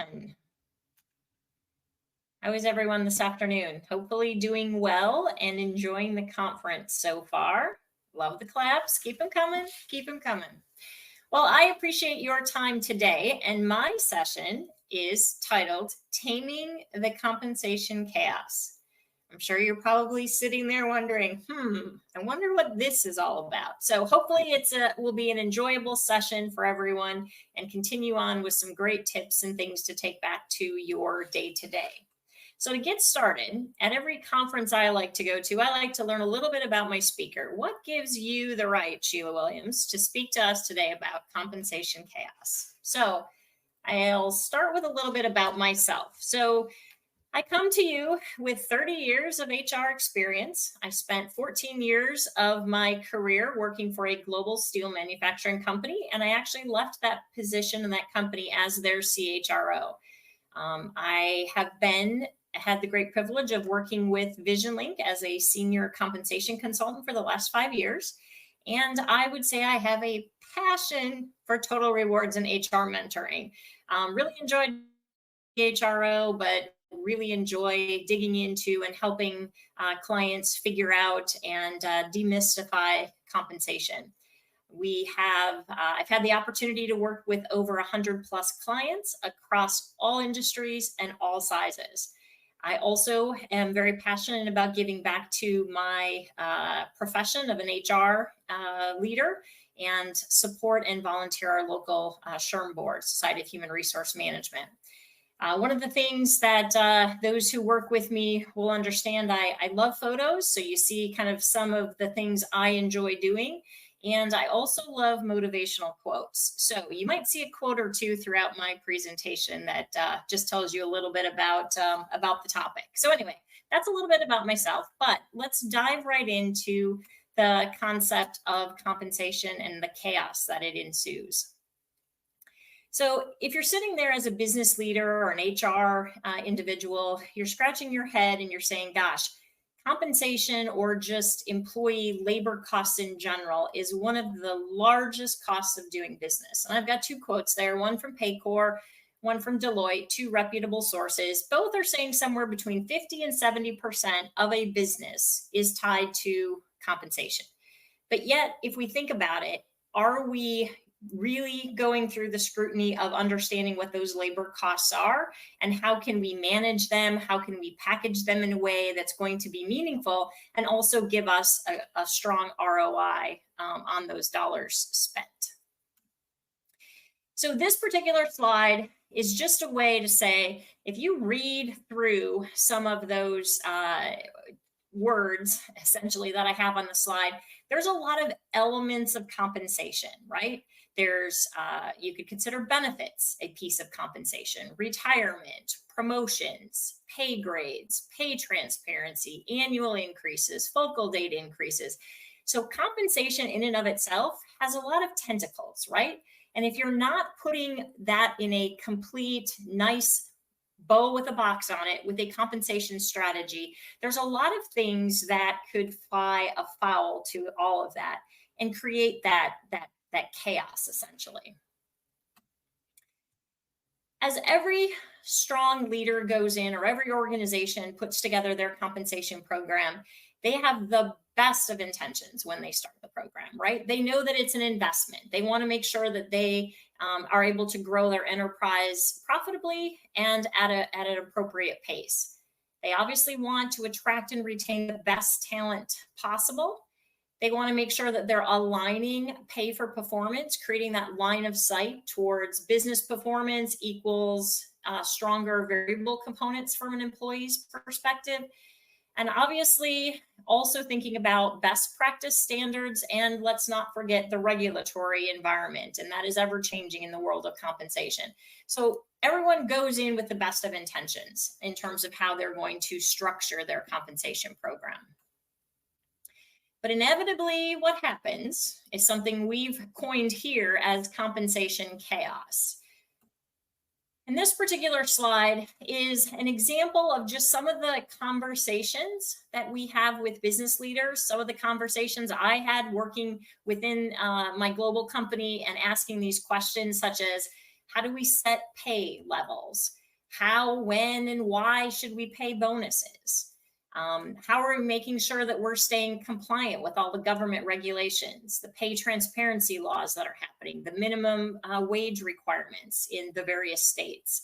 everyone? How is everyone this afternoon? Hopefully doing well and enjoying the conference so far. Love the claps. Keep them coming. Keep them coming. Well, I appreciate your time today, and my session is titled Taming the Compensation Chaos. I'm sure you're probably sitting there wondering, I wonder what this is all about. So hopefully will be an enjoyable session for everyone and continue on with some great tips and things to take back to your day-to-day. So to get started, at every conference I like to go to, I like to learn a little bit about my speaker. What gives you the right, Sheila Williams, to speak to us today about compensation chaos? So I'll start with a little bit about myself. So I come to you with 30 years of HR experience. I spent 14 years of my career working for a global steel manufacturing company, and I actually left that position in that company as their CHRO. I have had the great privilege of working with VisionLink as a senior compensation consultant for the last 5 years. And I would say I have a passion for total rewards and HR mentoring. Really enjoyed HRO, but really enjoy digging into and helping clients figure out and demystify compensation. I've had the opportunity to work with over 100 plus clients across all industries and all sizes. I also am very passionate about giving back to my profession of an HR leader and support and volunteer our local SHRM board, Society of Human Resource Management. One of the things that those who work with me will understand, I love photos. So you see kind of some of the things I enjoy doing. And I also love motivational quotes. So you might see a quote or two throughout my presentation that just tells you a little bit about the topic. So anyway, that's a little bit about myself, but let's dive right into the concept of compensation and the chaos that it ensues. So if you're sitting there as a business leader or an HR individual, you're scratching your head and you're saying, gosh, compensation or just employee labor costs in general is one of the largest costs of doing business. And I've got two quotes there, one from Paycor, one from Deloitte, two reputable sources. Both are saying somewhere between 50 and 70% of a business is tied to compensation. But yet, if we think about it, are we really going through the scrutiny of understanding what those labor costs are and how can we manage them? How can we package them in a way that's going to be meaningful and also give us a strong ROI on those dollars spent? So this particular slide is just a way to say, if you read through some of those words, essentially, that I have on the slide, there's a lot of elements of compensation, right? There's, you could consider benefits a piece of compensation, retirement, promotions, pay grades, pay transparency, annual increases, focal date increases. So compensation in and of itself has a lot of tentacles, right? And if you're not putting that in a complete, nice bow with a box on it with a compensation strategy, there's a lot of things that could fly afoul to all of that and create that chaos, essentially. As every strong leader goes in, or every organization puts together their compensation program, they have the best of intentions when they start the program, right? They know that it's an investment. They want to make sure that they are able to grow their enterprise profitably and at an appropriate pace. They obviously want to attract and retain the best talent possible. They want to make sure that they're aligning pay for performance, creating that line of sight towards business performance equals stronger variable components from an employee's perspective. And obviously also thinking about best practice standards, and let's not forget the regulatory environment, and that is ever changing in the world of compensation. So everyone goes in with the best of intentions in terms of how they're going to structure their compensation program. But inevitably, what happens is something we've coined here as compensation chaos. And this particular slide is an example of just some of the conversations that we have with business leaders, some of the conversations I had working within my global company and asking these questions such as, How do we set pay levels? How, when, and why should we pay bonuses? How are we making sure that we're staying compliant with all the government regulations, the pay transparency laws that are happening, the minimum wage requirements in the various states?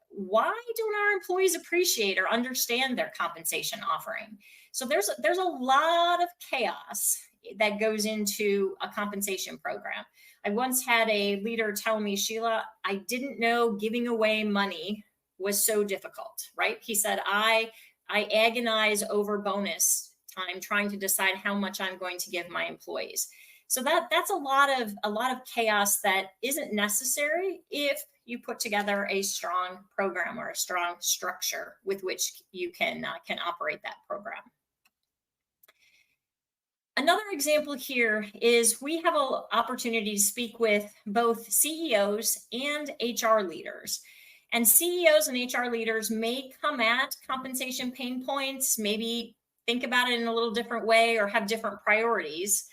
Why don't our employees appreciate or understand their compensation offering? So there's a lot of chaos that goes into a compensation program. I once had a leader tell me, Sheila, I didn't know giving away money was so difficult, right? He said, I agonize over bonus time trying to decide how much I'm going to give my employees. So that's a lot of chaos that isn't necessary if you put together a strong program or a strong structure with which you can operate that program. Another example here is we have an opportunity to speak with both CEOs and HR leaders. And CEOs and HR leaders may come at compensation pain points, maybe think about it in a little different way or have different priorities.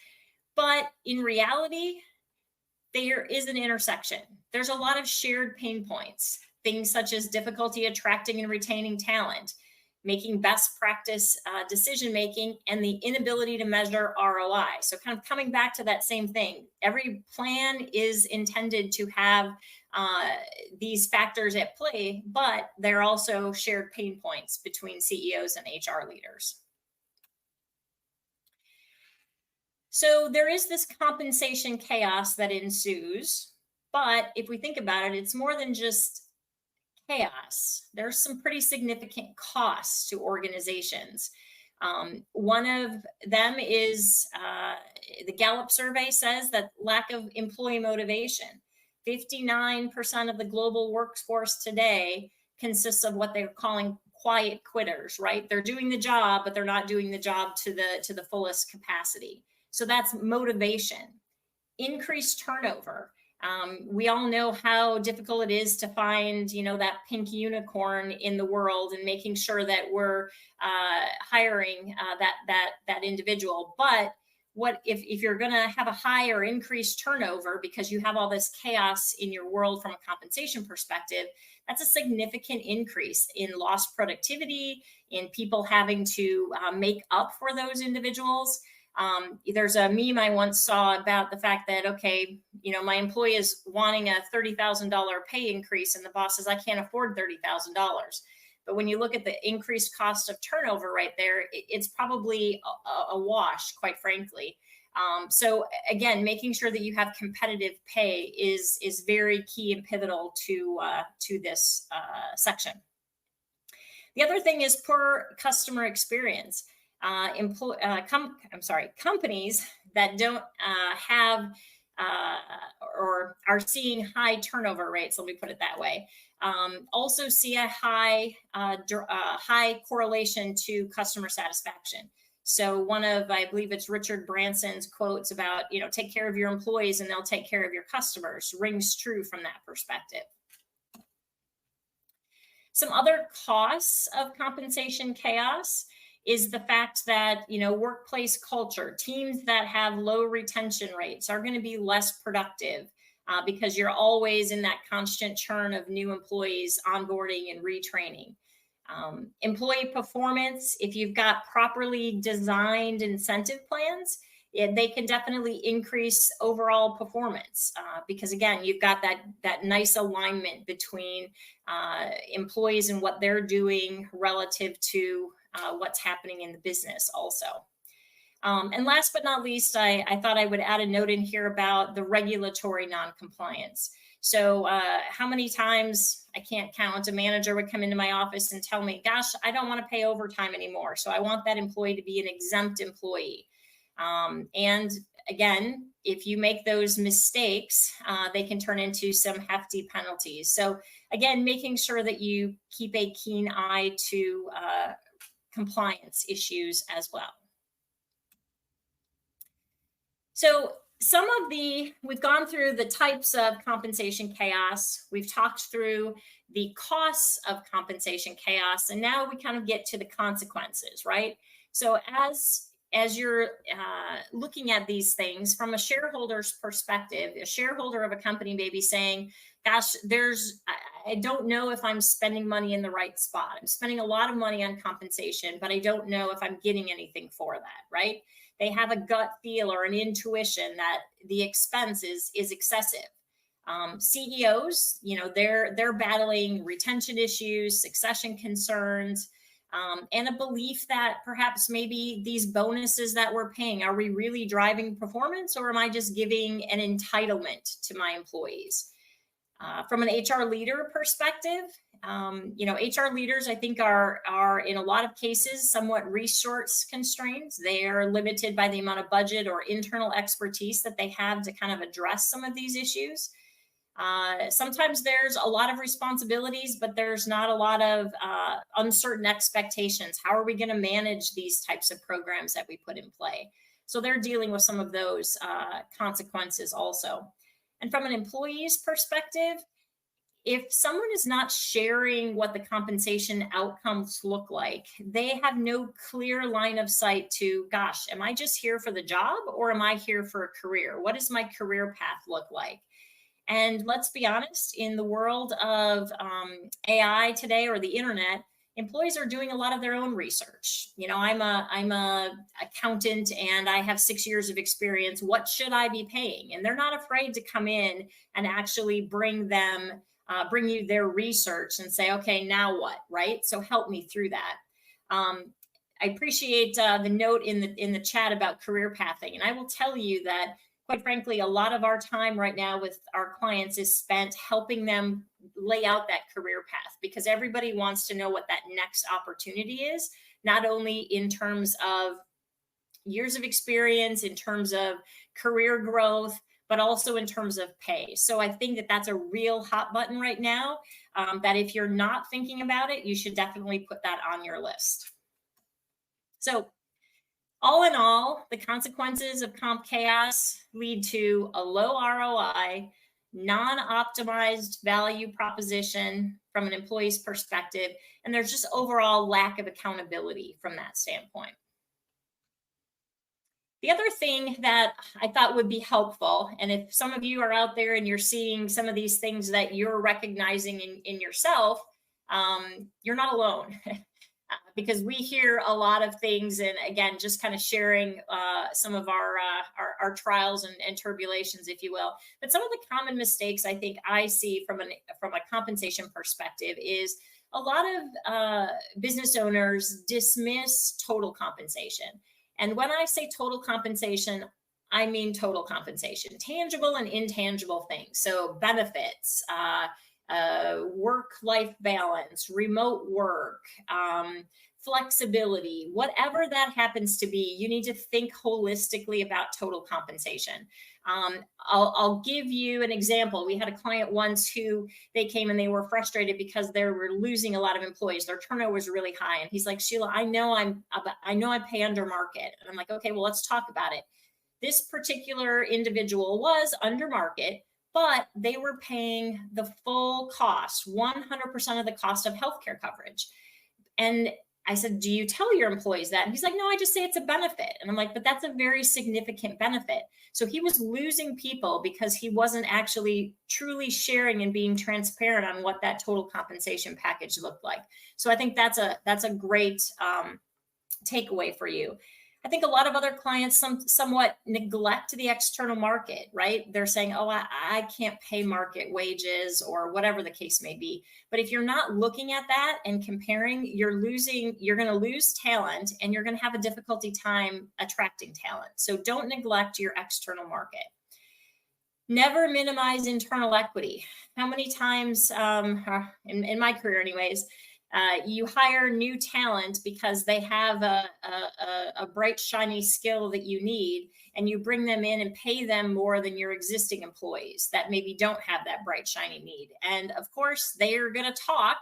But in reality, there is an intersection. There's a lot of shared pain points, things such as difficulty attracting and retaining talent, making best practice decision-making, and the inability to measure ROI. So kind of coming back to that same thing, every plan is intended to have these factors at play, but they're also shared pain points between CEOs and HR leaders. So there is this compensation chaos that ensues, but if we think about it, it's more than just chaos. There's some pretty significant costs to organizations. One of them is the Gallup survey says that lack of employee motivation. 59% of the global workforce today consists of what they're calling quiet quitters, right? They're doing the job, but they're not doing the job to the fullest capacity. So that's motivation. Increased turnover. We all know how difficult it is to find, that pink unicorn in the world and making sure that we're hiring that individual. But what if you're going to have a high or increased turnover because you have all this chaos in your world from a compensation perspective, that's a significant increase in lost productivity, in people having to make up for those individuals. There's a meme I once saw about the fact that, okay, my employee is wanting a $30,000 pay increase and the boss says, I can't afford $30,000. But when you look at the increased cost of turnover right there, it's probably a wash, quite frankly. So again, making sure that you have competitive pay is very key and pivotal to this section. The other thing is poor customer experience. Companies that don't have or are seeing high turnover rates, let me put it that way, also see a high correlation to customer satisfaction. So one of, I believe it's Richard Branson's quotes about, take care of your employees and they'll take care of your customers rings true from that perspective. Some other costs of compensation chaos is the fact that, workplace culture, teams that have low retention rates are going to be less productive because you're always in that constant churn of new employees onboarding and retraining. Employee performance, if you've got properly designed incentive plans, they can definitely increase overall performance because again, you've got that nice alignment between employees and what they're doing relative to what's happening in the business also. And last but not least, I thought I would add a note in here about the regulatory non-compliance. So how many times, I can't count, a manager would come into my office and tell me, gosh, I don't want to pay overtime anymore. So I want that employee to be an exempt employee. And again, if you make those mistakes, they can turn into some hefty penalties. So again, making sure that you keep a keen eye to compliance issues as well. So we've gone through the types of compensation chaos. We've talked through the costs of compensation chaos, and now we kind of get to the consequences, right? So as as you're looking at these things from a shareholder's perspective, a shareholder of a company may be saying, gosh, I don't know if I'm spending money in the right spot. I'm spending a lot of money on compensation, but I don't know if I'm getting anything for that, right? They have a gut feel or an intuition that the expense is excessive. CEOs, they're battling retention issues, succession concerns, and a belief that perhaps maybe these bonuses that we're paying, are we really driving performance, or am I just giving an entitlement to my employees? From an HR leader perspective, HR leaders, I think, are in a lot of cases somewhat resource constrained. They are limited by the amount of budget or internal expertise that they have to kind of address some of these issues. Sometimes there's a lot of responsibilities, but there's not a lot of uncertain expectations. How are we going to manage these types of programs that we put in play? So they're dealing with some of those consequences also. And from an employee's perspective, if someone is not sharing what the compensation outcomes look like, they have no clear line of sight to, gosh, am I just here for the job, or am I here for a career? What does my career path look like? And let's be honest, in the world of AI today, or the internet, employees are doing a lot of their own research. I'm a accountant and I have 6 years of experience. What should I be paying? And they're not afraid to come in and actually bring you their research and say, okay, now what, right? So help me through that. I appreciate the note in the chat about career pathing. And I will tell you that, quite frankly, a lot of our time right now with our clients is spent helping them lay out that career path, because everybody wants to know what that next opportunity is, not only in terms of years of experience, in terms of career growth, but also in terms of pay. So I think that that's a real hot button right now, that if you're not thinking about it, you should definitely put that on your list. So all in all, the consequences of comp chaos lead to a low ROI, non-optimized value proposition from an employee's perspective, and there's just overall lack of accountability from that standpoint. The other thing that I thought would be helpful, and if some of you are out there and you're seeing some of these things that you're recognizing in yourself, you're not alone. Because we hear a lot of things, and again, just kind of sharing some of our trials and tribulations, if you will. But some of the common mistakes I think I see from a compensation perspective is a lot of business owners dismiss total compensation. And when I say total compensation, I mean total compensation, tangible and intangible things. So benefits, work-life balance, remote work, flexibility, whatever that happens to be, you need to think holistically about total compensation. I'll give you an example. We had a client once who they came and they were frustrated because they were losing a lot of employees. Their turnover was really high. And he's like, Sheila, I know I pay under market. And I'm like, okay, well, let's talk about it. This particular individual was under market, but they were paying the full cost, 100% of the cost of healthcare coverage. And I said, do you tell your employees that? And he's like, no, I just say it's a benefit. And I'm like, but that's a very significant benefit. So he was losing people because he wasn't actually truly sharing and being transparent on what that total compensation package looked like. So I think that's a great takeaway for you. I think a lot of other clients somewhat neglect the external market, right? They're saying, oh, I can't pay market wages, or whatever the case may be. But if you're not looking at that and comparing, you're going to lose talent, and you're going to have a difficulty time attracting talent. So don't neglect your external market. Never minimize internal equity. How many times, in my career anyways, you hire new talent because they have a bright, shiny skill that you need, and you bring them in and pay them more than your existing employees that maybe don't have that bright, shiny need. And of course, they are going to talk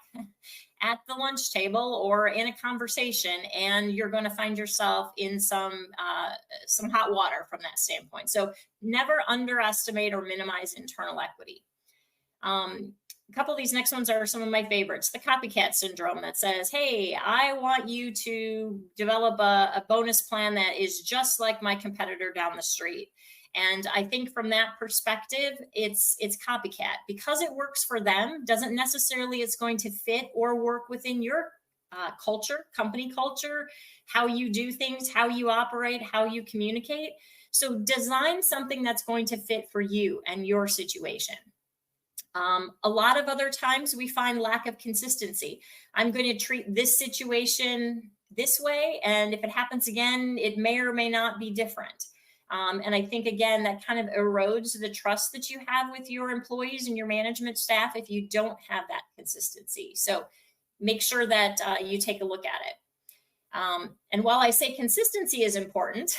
at the lunch table or in a conversation, and you're going to find yourself in some hot water from that standpoint. So never underestimate or minimize internal equity. A couple of these next ones are some of my favorites. The copycat syndrome that says, hey, I want you to develop a bonus plan that is just like my competitor down the street. And I think from that perspective, it's copycat. Because it works for them doesn't necessarily it's going to fit or work within your culture, company culture, how you do things, how you operate, how you communicate. So design something that's going to fit for you and your situation. A lot of other times we find lack of consistency. I'm going to treat this situation this way, and if it happens again, it may or may not be different. And I think, again, that kind of erodes the trust that you have with your employees and your management staff if you don't have that consistency. So make sure that you take a look at it. And while I say consistency is important,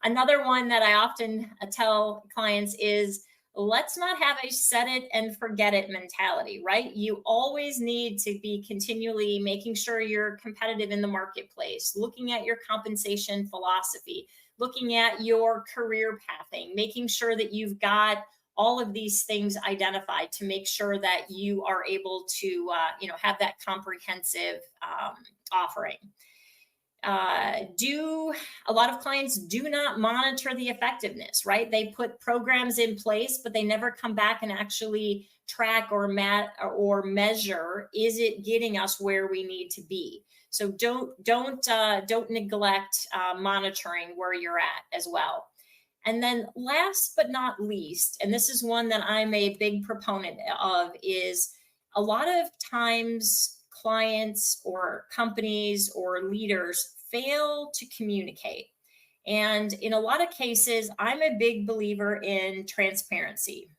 another one that I often tell clients is, let's not have a set it and forget it mentality, right? You always need to be continually making sure you're competitive in the marketplace, looking at your compensation philosophy, looking at your career pathing, making sure that you've got all of these things identified to make sure that you are able to, have that comprehensive offering. A lot of clients do not monitor the effectiveness, right? They put programs in place, but they never come back and actually track or measure, is it getting us where we need to be? So don't neglect monitoring where you're at as well. And then last but not least, and this is one that I'm a big proponent of, is a lot of times clients or companies or leaders fail to communicate. And in a lot of cases, I'm a big believer in transparency.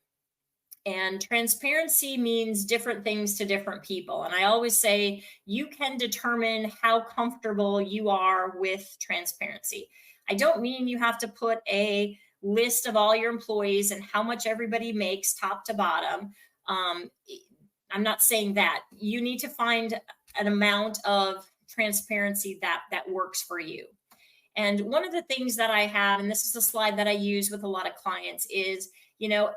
And transparency means different things to different people. And I always say you can determine how comfortable you are with transparency. I don't mean you have to put a list of all your employees and how much everybody makes top to bottom. I'm not saying that. You need to find an amount of transparency that works for you. And one of the things that I have, and this is a slide that I use with a lot of clients, is,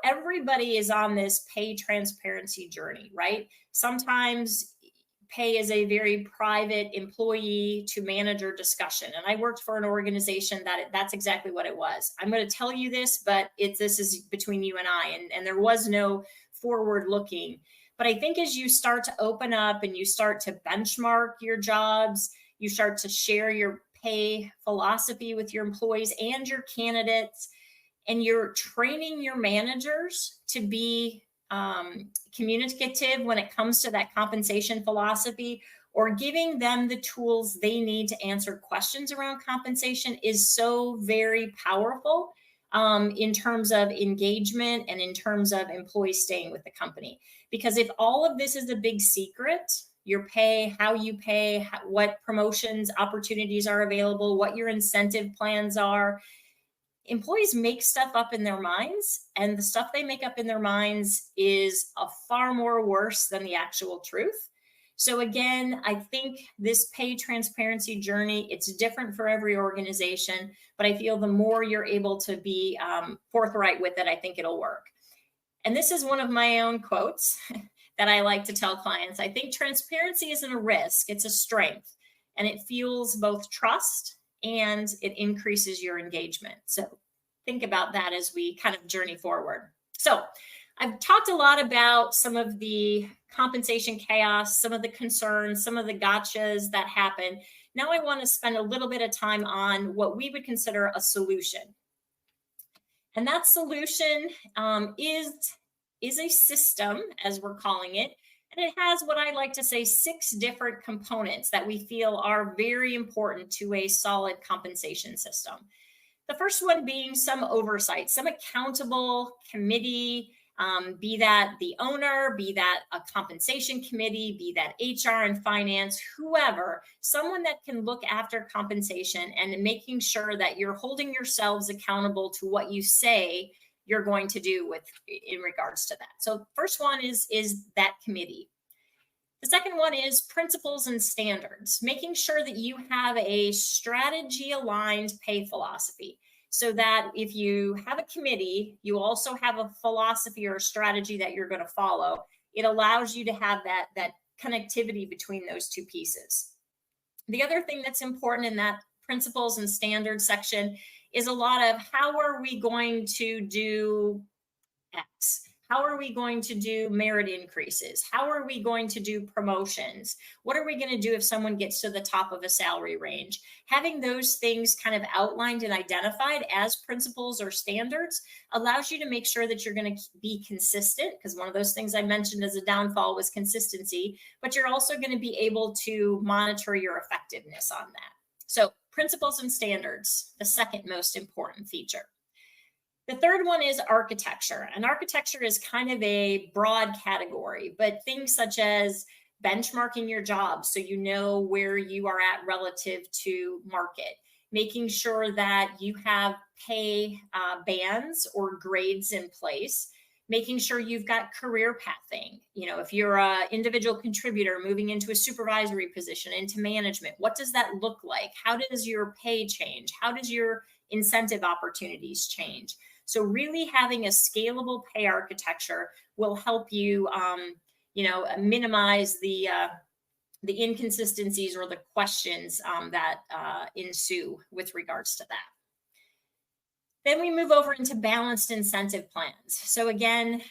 everybody is on this pay transparency journey, right? Sometimes pay is a very private employee to manager discussion. And I worked for an organization that's exactly what it was. I'm going to tell you this, but this is between you and I, and there was no forward looking. But I think as you start to open up and you start to benchmark your jobs, you start to share your pay philosophy with your employees and your candidates, and you're training your managers to be communicative when it comes to that compensation philosophy, or giving them the tools they need to answer questions around compensation, is so very powerful in terms of engagement and in terms of employees staying with the company. Because if all of this is a big secret, your pay, how you pay, what promotions, opportunities are available, what your incentive plans are, employees make stuff up in their minds, and the stuff they make up in their minds is a far more worse than the actual truth. So again, I think this pay transparency journey, it's different for every organization, but I feel the more you're able to be forthright with it, I think it'll work. And this is one of my own quotes that I like to tell clients. I think transparency isn't a risk, it's a strength, and it fuels both trust and it increases your engagement. So think about that as we kind of journey forward. So I've talked a lot about some of the compensation chaos, some of the concerns, some of the gotchas that happen. Now I want to spend a little bit of time on what we would consider a solution. And that solution is a system, as we're calling it. And it has what I like to say 6 different components that we feel are very important to a solid compensation system. The first one being some oversight, some accountable committee, be that the owner, be that a compensation committee, be that HR and finance, whoever, someone that can look after compensation and making sure that you're holding yourselves accountable to what you say you're going to do in regards to that. So first one is that committee. The second one is principles and standards, making sure that you have a strategy aligned pay philosophy, so that if you have a committee, you also have a philosophy or a strategy that you're going to follow. it allows you to have that connectivity between those two pieces. The other thing that's important in that principles and standards section is a lot of how are we going to do X? How are we going to do merit increases? How are we going to do promotions? What are we going to do if someone gets to the top of a salary range? Having those things kind of outlined and identified as principles or standards allows you to make sure that you're going to be consistent, because one of those things I mentioned as a downfall was consistency, but you're also going to be able to monitor your effectiveness on that. So principles and standards, the second most important feature. The third one is architecture. And architecture is kind of a broad category, but things such as benchmarking your job so you know where you are at relative to market, making sure that you have pay bands or grades in place, making sure you've got career pathing. You know, if you're an individual contributor moving into a supervisory position, into management, what does that look like? How does your pay change? How does your incentive opportunities change? So really having a scalable pay architecture will help you, minimize the inconsistencies or the questions that ensue with regards to that. Then we move over into balanced incentive plans. So again,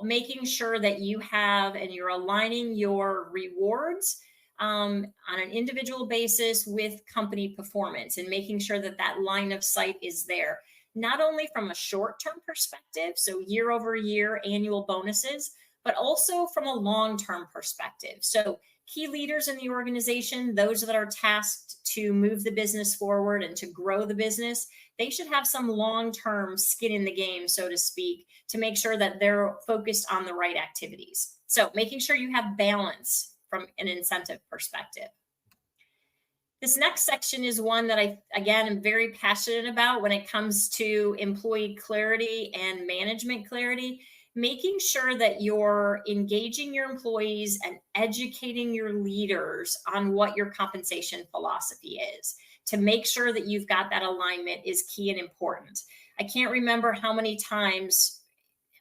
making sure that you have and you're aligning your rewards on an individual basis with company performance and making sure that that line of sight is there. Not only from a short-term perspective, so year over year annual bonuses, but also from a long-term perspective. So key leaders in the organization, those that are tasked to move the business forward and to grow the business, they should have some long-term skin in the game, so to speak, to make sure that they're focused on the right activities. So making sure you have balance from an incentive perspective. This next section is one that I, again, am very passionate about when it comes to employee clarity and management clarity, making sure that you're engaging your employees and educating your leaders on what your compensation philosophy is. To make sure that you've got that alignment is key and important. I can't remember how many times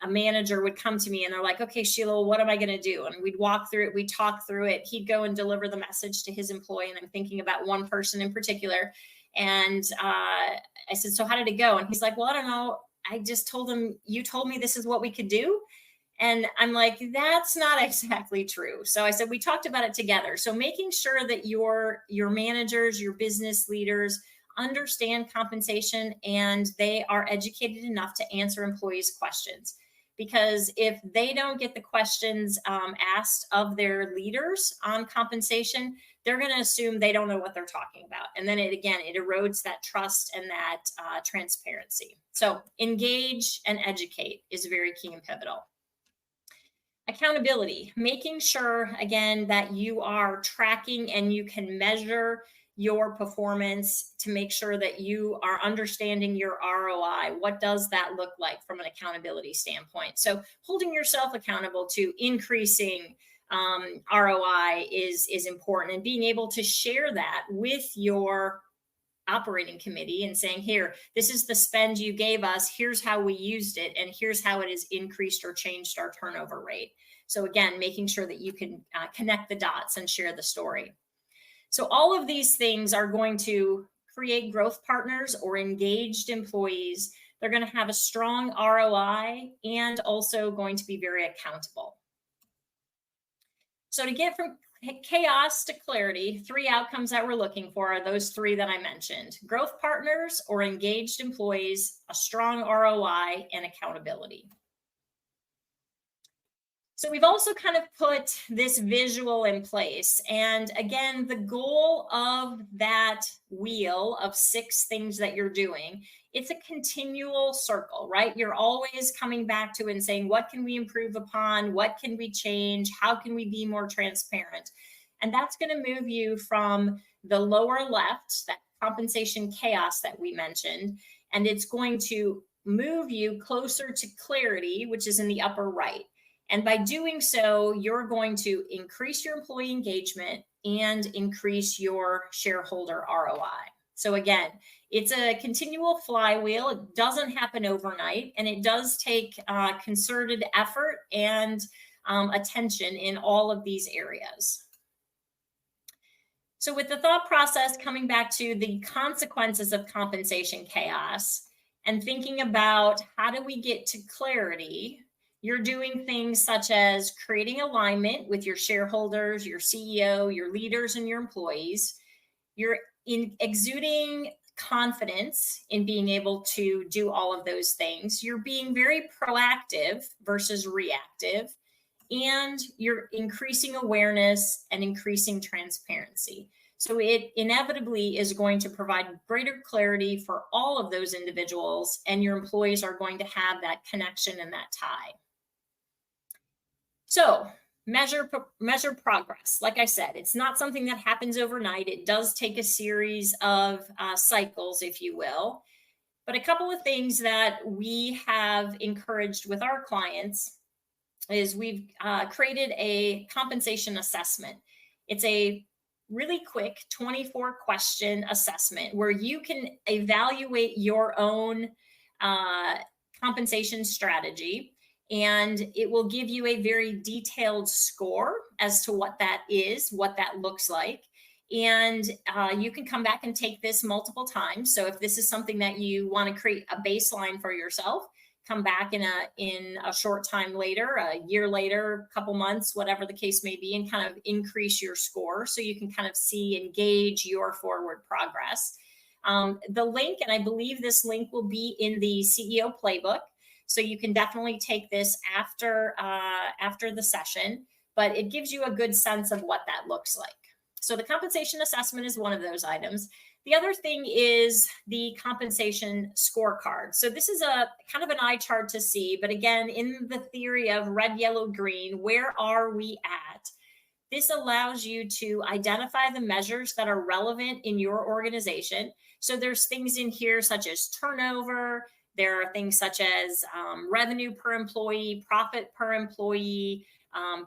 a manager would come to me and they're like, okay, Sheila, what am I going to do? And we'd walk through it. We'd talk through it. He'd go and deliver the message to his employee. And I'm thinking about one person in particular. And I said, so how did it go? And he's like, well, I don't know. I just told him, you told me this is what we could do. And I'm like, that's not exactly true. So I said, we talked about it together. So making sure that your managers, your business leaders understand compensation and they are educated enough to answer employees' questions. Because if they don't get the questions asked of their leaders on compensation, they're going to assume they don't know what they're talking about. And then it erodes that trust and that transparency. So engage and educate is very key and pivotal. Accountability, making sure, again, that you are tracking and you can measure your performance to make sure that you are understanding your ROI. What does that look like from an accountability standpoint? So holding yourself accountable to increasing ROI is important, and being able to share that with your operating committee and saying, here, this is the spend you gave us, here's how we used it, and here's how it has increased or changed our turnover rate. So again, making sure that you can connect the dots and share the story. So all of these things are going to create growth partners or engaged employees. They're going to have a strong ROI and also going to be very accountable. So to get from chaos to clarity, 3 outcomes that we're looking for are those 3 that I mentioned: growth partners or engaged employees, a strong ROI, and accountability. So we've also kind of put this visual in place. And again, the goal of that wheel of 6 things that you're doing, it's a continual circle, right? You're always coming back to and saying, what can we improve upon? What can we change? How can we be more transparent? And that's going to move you from the lower left, that compensation chaos that we mentioned, and it's going to move you closer to clarity, which is in the upper right. And by doing so, you're going to increase your employee engagement and increase your shareholder ROI. So again, it's a continual flywheel. It doesn't happen overnight, and it does take concerted effort and attention in all of these areas. So with the thought process coming back to the consequences of compensation chaos and thinking about how do we get to clarity, you're doing things such as creating alignment with your shareholders, your CEO, your leaders, and your employees. You're exuding confidence in being able to do all of those things. You're being very proactive versus reactive, and you're increasing awareness and increasing transparency. So it inevitably is going to provide greater clarity for all of those individuals, and your employees are going to have that connection and that tie. So measure progress. Like I said, it's not something that happens overnight. It does take a series of cycles, if you will. But a couple of things that we have encouraged with our clients is we've created a compensation assessment. It's a really quick 24-question assessment where you can evaluate your own compensation strategy, and it will give you a very detailed score as to what that is, what that looks like. And you can come back and take this multiple times. So if this is something that you want to create a baseline for yourself, come back in a short time later, a year later, a couple months, whatever the case may be, and kind of increase your score so you can kind of see and gauge your forward progress. The link, and I believe this link will be in the CEO playbook, so you can definitely take this after the session, but it gives you a good sense of what that looks like. So the compensation assessment is one of those items. The other thing is the compensation scorecard. So this is a kind of an eye chart to see, but again, in the theory of red, yellow, green, where are we at? This allows you to identify the measures that are relevant in your organization. So there's things in here such as turnover. There are things such as revenue per employee, profit per employee,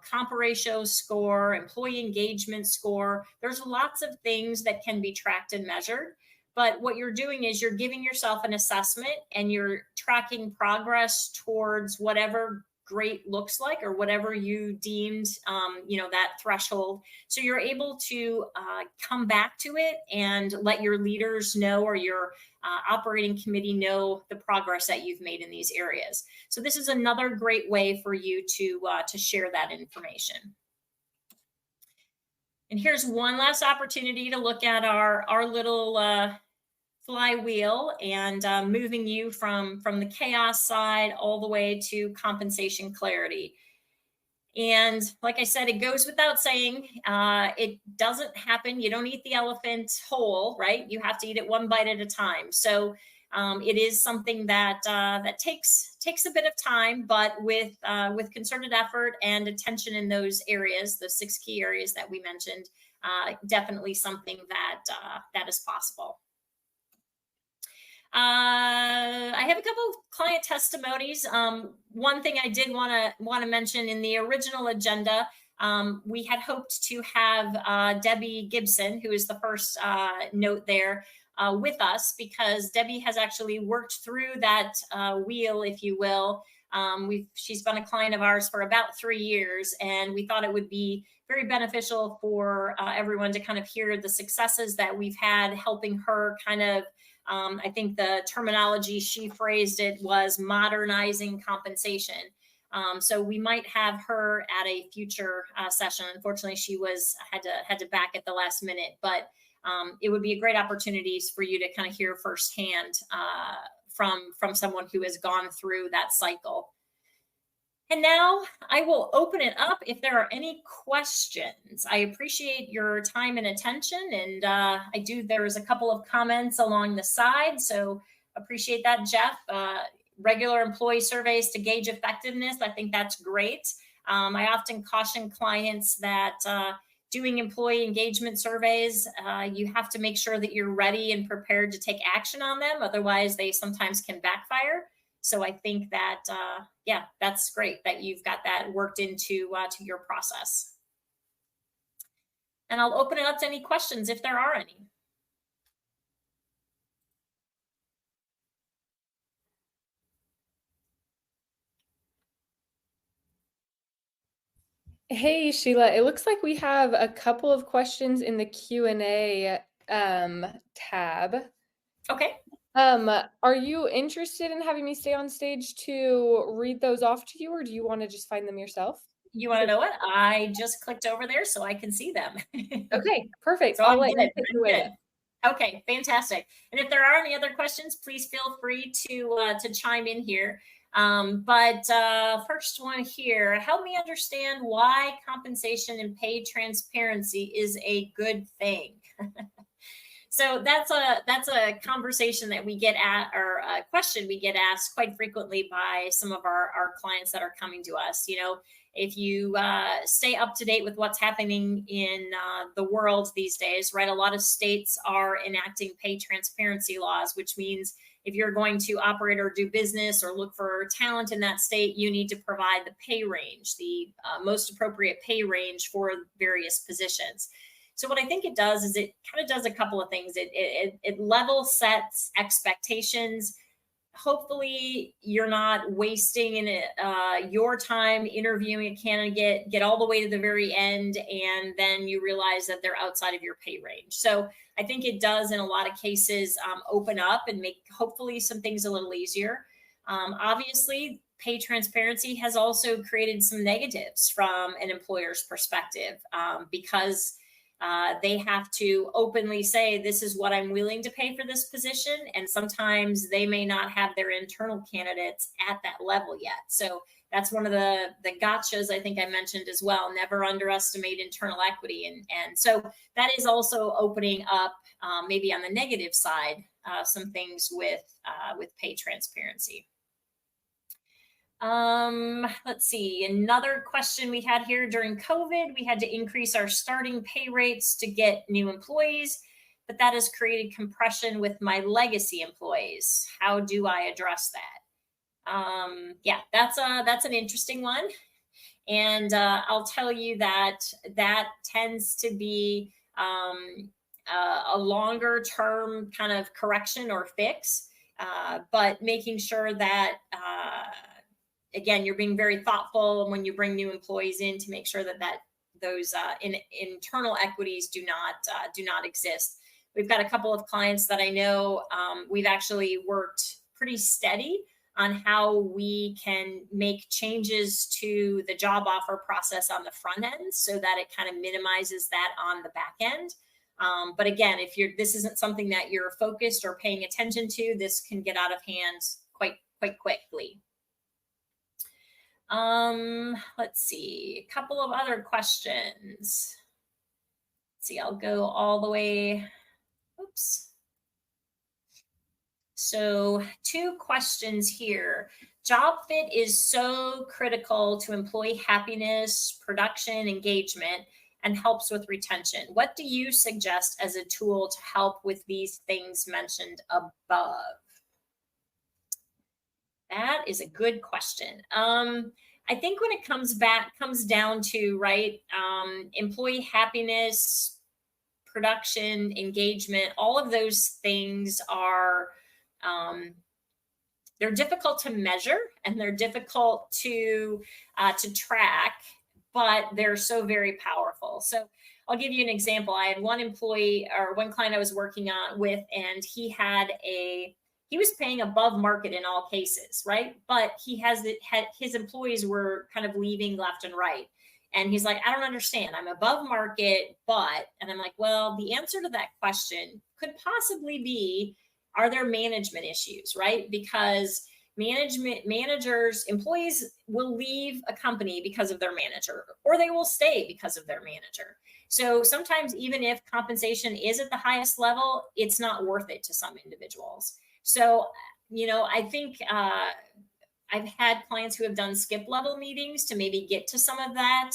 comp ratio score, employee engagement score. There's lots of things that can be tracked and measured. But what you're doing is you're giving yourself an assessment and you're tracking progress towards whatever great looks like or whatever you deemed, that threshold. So you're able to come back to it and let your leaders know, or your operating committee know, the progress that you've made in these areas. So this is another great way for you to share that information. And here's one last opportunity to look at our little flywheel and moving you from the chaos side all the way to compensation clarity. And like I said, it goes without saying, it doesn't happen. You don't eat the elephant whole, right? You have to eat it one bite at a time. So it is something that that takes a bit of time, but with concerted effort and attention in those areas, the 6 key areas that we mentioned, definitely something that is possible. I have a couple of client testimonies. One thing I did want to mention, in the original agenda, we had hoped to have Debbie Gibson, who is the first note there, with us, because Debbie has actually worked through that wheel, if you will. She's been a client of ours for about 3 years, and we thought it would be very beneficial for everyone to kind of hear the successes that we've had helping her kind of, I think the terminology she phrased it was modernizing compensation. So we might have her at a future session. Unfortunately, she had to back at the last minute, but it would be a great opportunity for you to kind of hear firsthand from someone who has gone through that cycle. And now I will open it up if there are any questions. I appreciate your time and attention, and there's a couple of comments along the side, so appreciate that, Jeff. Regular employee surveys to gauge effectiveness, I think that's great. I often caution clients that doing employee engagement surveys, you have to make sure that you're ready and prepared to take action on them. Otherwise, they sometimes can backfire. So I think that, yeah, that's great that you've got that worked into to your process. And I'll open it up to any questions if there are any. Hey, Sheila, it looks like we have a couple of questions in the Q&A tab. Okay. Are you interested in having me stay on stage to read those off to you, or do you want to just find them yourself? You want to know what? I just clicked over there so I can see them. Okay, perfect. So I'll I'm let good. you take it I'm away good. then. Okay, fantastic. And if there are any other questions, please feel free to chime in here. But first one here, help me understand why compensation and pay transparency is a good thing. So that's a conversation that we get at, or a question we get asked quite frequently by some of our clients that are coming to us. If you stay up to date with what's happening in the world these days, right? A lot of states are enacting pay transparency laws, which means if you're going to operate or do business or look for talent in that state, you need to provide the pay range, the most appropriate pay range for various positions. So what I think it does is it kind of does a couple of things. It level sets expectations. Hopefully, you're not wasting your time interviewing a candidate, get all the way to the very end, and then you realize that they're outside of your pay range. So I think it does, in a lot of cases, open up and make hopefully some things a little easier. Obviously, pay transparency has also created some negatives from an employer's perspective, because they have to openly say, this is what I'm willing to pay for this position. And sometimes they may not have their internal candidates at that level yet. So that's one of the gotchas I think I mentioned as well. Never underestimate internal equity. And so that is also opening up, maybe on the negative side, some things with pay transparency. Let's see. Another question we had here: during COVID, we had to increase our starting pay rates to get new employees, but that has created compression with my legacy employees. How do I address that? Yeah, that's an interesting one. And I'll tell you that that tends to be a longer term kind of correction or fix, but making sure that again, you're being very thoughtful when you bring new employees in to make sure that those internal equities do not exist. We've got a couple of clients that I know, we've actually worked pretty steady on how we can make changes to the job offer process on the front end so that it kind of minimizes that on the back end. But again, if this isn't something that you're focused or paying attention to, this can get out of hand quite quickly. Let's see, a couple of other questions. Let's see, I'll go all the way. Oops. So 2 questions here. Job fit is so critical to employee happiness, production, engagement, and helps with retention. What do you suggest as a tool to help with these things mentioned above? That is a good question. I think when it comes down to, right, employee happiness, production, engagement, all of those things are, they're difficult to measure and they're difficult to track, but they're so very powerful. So I'll give you an example. I had one employee or one client I was working on with, and he was paying above market in all cases, right? But his employees were kind of leaving left and right. And he's like, I don't understand. I'm above market, and I'm like, well, the answer to that question could possibly be, are there management issues, right? Because employees will leave a company because of their manager, or they will stay because of their manager. So sometimes, even if compensation is at the highest level, it's not worth it to some individuals. So, I think I've had clients who have done skip level meetings to maybe get to some of that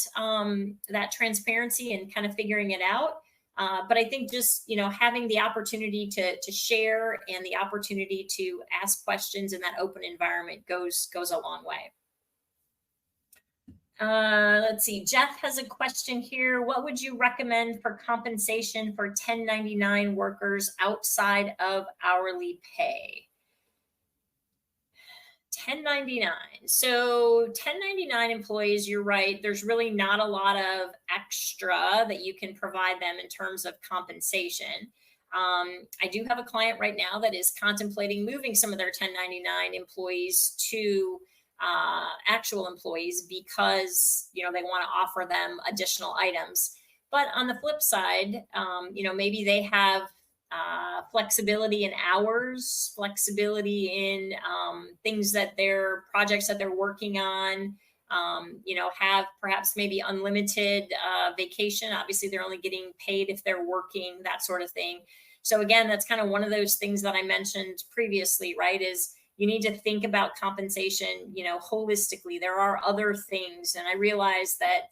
transparency and kind of figuring it out. But I think just having the opportunity to share and the opportunity to ask questions in that open environment goes a long way. Let's see. Jeff has a question here. What would you recommend for compensation for 1099 workers outside of hourly pay? 1099. So 1099 employees, you're right. There's really not a lot of extra that you can provide them in terms of compensation. I do have a client right now that is contemplating moving some of their 1099 employees to actual employees because they want to offer them additional items. But on the flip side, maybe they have flexibility in hours, flexibility in things that their projects that they're working on, have perhaps maybe unlimited vacation. Obviously, they're only getting paid if they're working, that sort of thing. So again, that's kind of one of those things that I mentioned previously, right? Is you need to think about compensation, holistically. There are other things, and I realize that,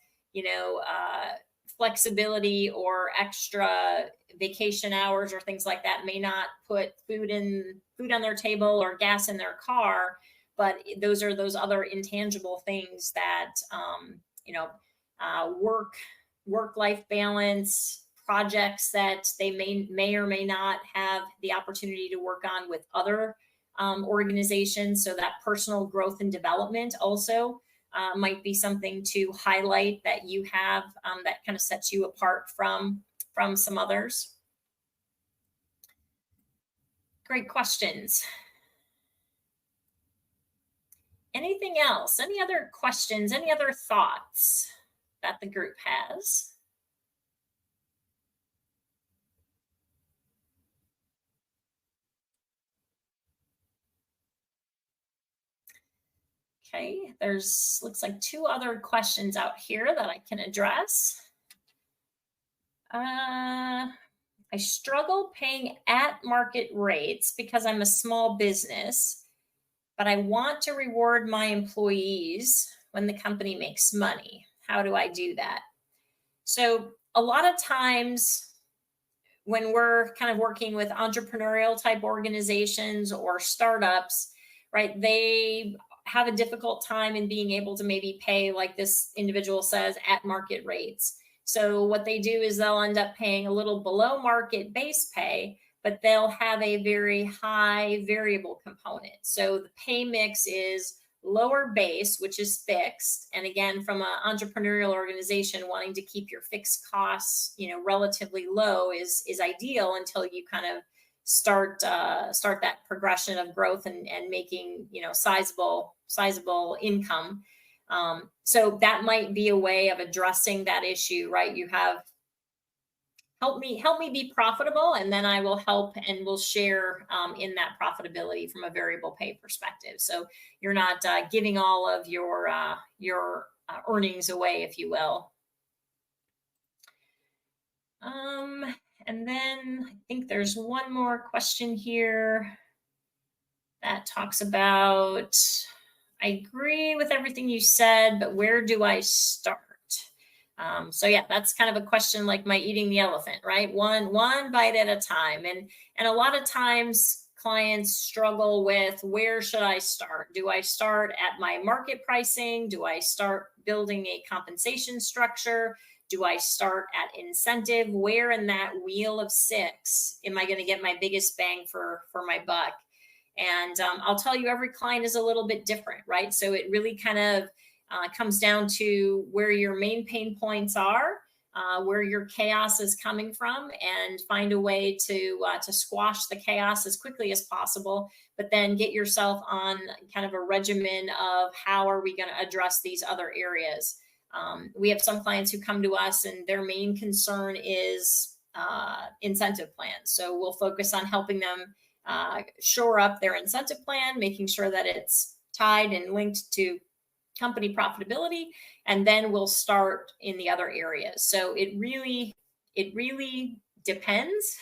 flexibility or extra vacation hours or things like that may not put food on their table or gas in their car, but those are those other intangible things that work life balance, projects that they may or may not have the opportunity to work on with other organizations. So that personal growth and development also might be something to highlight that you have that kind of sets you apart from some others. Great questions. Anything else? Any other questions? Any other thoughts that the group has? Okay, looks like 2 other questions out here that I can address. I struggle paying at market rates because I'm a small business, but I want to reward my employees when the company makes money. How do I do that? So a lot of times when we're kind of working with entrepreneurial type organizations or startups, right, they have a difficult time in being able to maybe pay, like this individual says, at market rates. So what they do is they'll end up paying a little below market base pay, but they'll have a very high variable component. So the pay mix is lower base, which is fixed. And again, from an entrepreneurial organization, wanting to keep your fixed costs, relatively low is ideal until you kind of start that progression of growth and making, sizable income. So that might be a way of addressing that issue, right? You have help me be profitable, and then I will help and we'll share in that profitability from a variable pay perspective. So you're not giving all of your earnings away, if you will. And then I think there's one more question here that talks about, I agree with everything you said, but where do I start? So yeah, that's kind of a question like my eating the elephant, right? One bite at a time. And a lot of times clients struggle with, where should I start? Do I start at my market pricing? Do I start building a compensation structure? Do I start at incentive? Where in that wheel of 6 am I going to get my biggest bang for my buck? And I'll tell you, every client is a little bit different, right? So it really kind of comes down to where your main pain points are, where your chaos is coming from, and find a way to squash the chaos as quickly as possible, but then get yourself on kind of a regimen of how are we going to address these other areas. We have some clients who come to us and their main concern is incentive plans. So we'll focus on helping them shore up their incentive plan, making sure that it's tied and linked to company profitability, and then we'll start in the other areas. So it really depends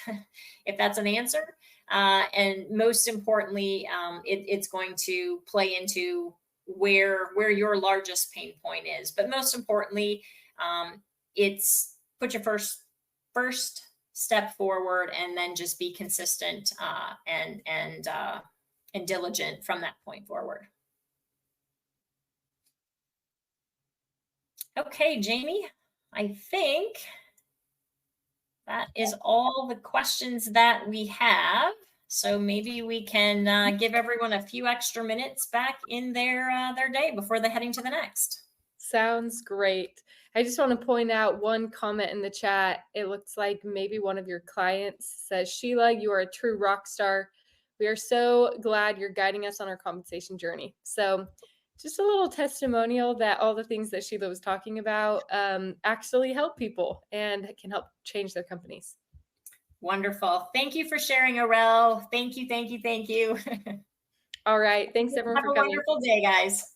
if that's an answer. And most importantly, it's going to play into where your largest pain point is. But most importantly, it's put your first step forward, and then just be consistent and diligent from that point forward. Okay, Jamie, I think that is all the questions that we have. So maybe we can give everyone a few extra minutes back in their day before they're heading to the next. Sounds great. I just want to point out one comment in the chat. It looks like maybe one of your clients says, Sheila, you are a true rock star. We are so glad you're guiding us on our compensation journey. So just a little testimonial that all the things that Sheila was talking about actually help people and can help change their companies. Wonderful. Thank you for sharing, Aurel. Thank you, thank you, thank you. All right. Thanks everyone Have for a coming. wonderful day, guys.